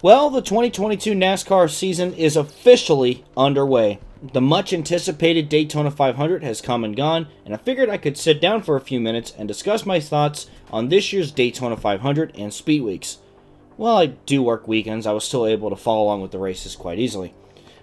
Well, the 2022 NASCAR season is officially underway. The much anticipated Daytona 500 has come and gone, and I figured I could sit down for a few minutes and discuss my thoughts on this year's Daytona 500 and Speed Weeks. While I do work weekends, I was still able to follow along with the races quite easily.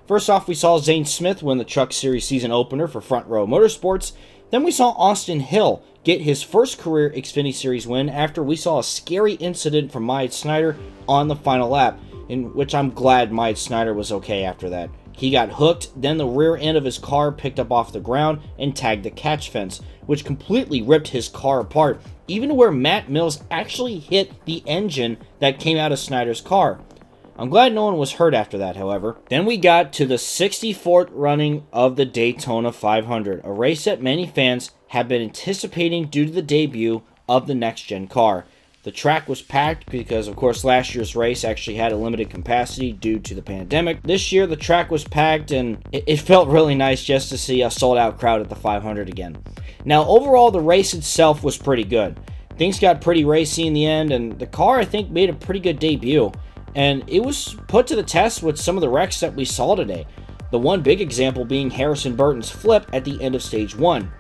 First off, we saw Zane Smith win the Truck Series season opener for Front Row Motorsports. Then we saw Austin Hill get his first career Xfinity Series win after we saw a scary incident from Myatt Snider on the final lap, in which I'm glad Myatt Snider was okay after that. He got hooked, then the rear end of his car picked up off the ground and tagged the catch fence, which completely ripped his car apart, even to where Matt Mills actually hit the engine that came out of Snider's car. I'm glad no one was hurt after that, however. Then we got to the 64th running of the Daytona 500, a race that many fans have been anticipating due to the debut of the next-gen car. The track was packed because, of course, last year's race actually had a limited capacity due to the pandemic. This year, the track was packed, and it felt really nice just to see a sold-out crowd at the 500 again. Now, overall, the race itself was pretty good. Things got pretty racy in the end, and the car, I think, made a pretty good debut. And it was put to the test with some of the wrecks that we saw today. The one big example being Harrison Burton's flip at the end of Stage 1.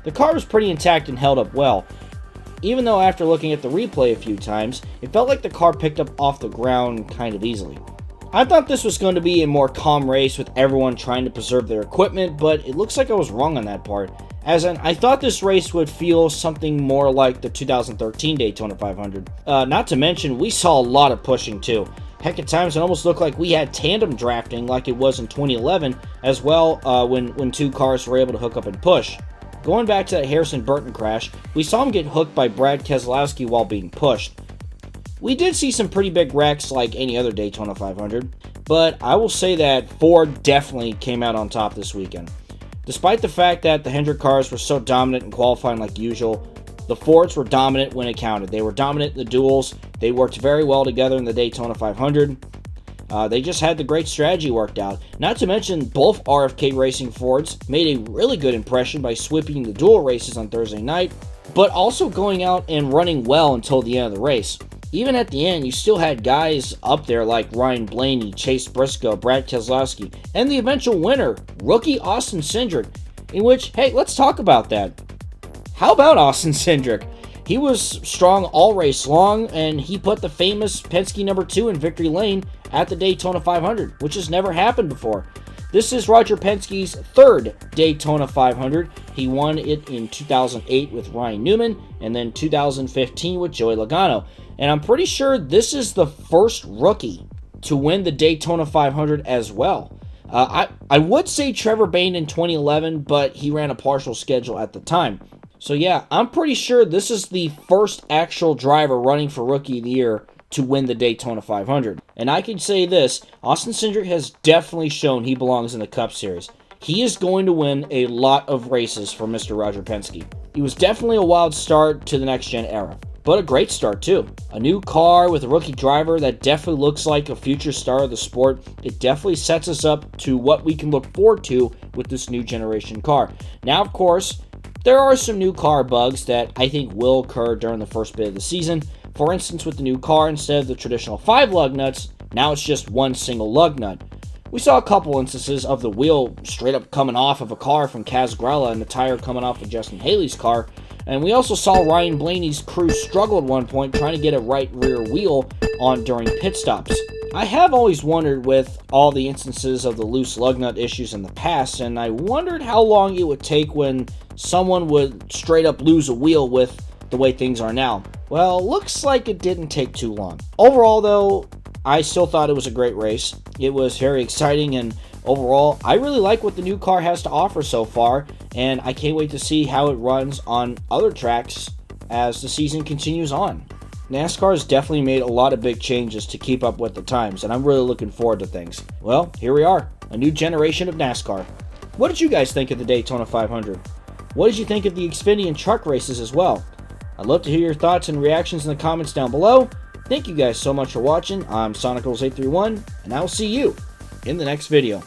The car was pretty intact and held up well, even though after looking at the replay a few times, it felt like the car picked up off the ground kind of easily. I thought this was going to be a more calm race with everyone trying to preserve their equipment, but it looks like I was wrong on that part, as in I thought this race would feel something more like the 2013 Daytona 500. Not to mention, we saw a lot of pushing too. Heck, at times it almost looked like we had tandem drafting like it was in 2011 as well, when two cars were able to hook up and push. Going back to that Harrison Burton crash, we saw him get hooked by Brad Keselowski while being pushed. We did see some pretty big wrecks like any other Daytona 500, but I will say that Ford definitely came out on top this weekend. Despite the fact that the Hendrick cars were so dominant in qualifying like usual, the Fords were dominant when it counted. They were dominant in the duels. They worked very well together in the Daytona 500. They just had the great strategy worked out. Not to mention, both RFK Racing Fords made a really good impression by sweeping the dual races on Thursday night, but also going out and running well until the end of the race. Even at the end, you still had guys up there like Ryan Blaney, Chase Briscoe, Brad Keselowski, and the eventual winner, rookie Austin Cindric, in which, hey, let's talk about that. How about Austin Cindric? He was strong all race long, and he put the famous Penske number 2 in victory lane at the Daytona 500, which has never happened before. This is Roger Penske's third Daytona 500. He won it in 2008 with Ryan Newman, and then 2015 with Joey Logano. And I'm pretty sure this is the first rookie to win the Daytona 500 as well. I would say Trevor Bayne in 2011, but he ran a partial schedule at the time. So yeah, I'm pretty sure this is the first actual driver running for Rookie of the Year to win the Daytona 500. And I can say this, Austin Cindric has definitely shown he belongs in the Cup Series. He is going to win a lot of races for Mr. Roger Penske. He was definitely a wild start to the next-gen era, but a great start too. A new car with a rookie driver that definitely looks like a future star of the sport. It definitely sets us up to what we can look forward to with this new generation car. Now, of course, there are some new car bugs that I think will occur during the first bit of the season. For instance, with the new car, instead of the traditional 5 lug nuts, now it's just one single lug nut. We saw a couple instances of the wheel straight up coming off of a car from Kaz Grala and the tire coming off of Justin Haley's car. And we also saw Ryan Blaney's crew struggle at one point trying to get a right rear wheel on during pit stops. I have always wondered with all the instances of the loose lug nut issues in the past, and I wondered how long it would take when someone would straight up lose a wheel with the way things are now. Well, looks like it didn't take too long. Overall though, I still thought it was a great race. It was very exciting, and overall, I really like what the new car has to offer so far, and I can't wait to see how it runs on other tracks as the season continues on. NASCAR has definitely made a lot of big changes to keep up with the times, and I'm really looking forward to things. Well, here we are, a new generation of NASCAR. What did you guys think of the Daytona 500? What did you think of the Xfinity and truck races as well? I'd love to hear your thoughts and reactions in the comments down below. Thank you guys so much for watching. I'm Sonic Rules 831, and I will see you in the next video.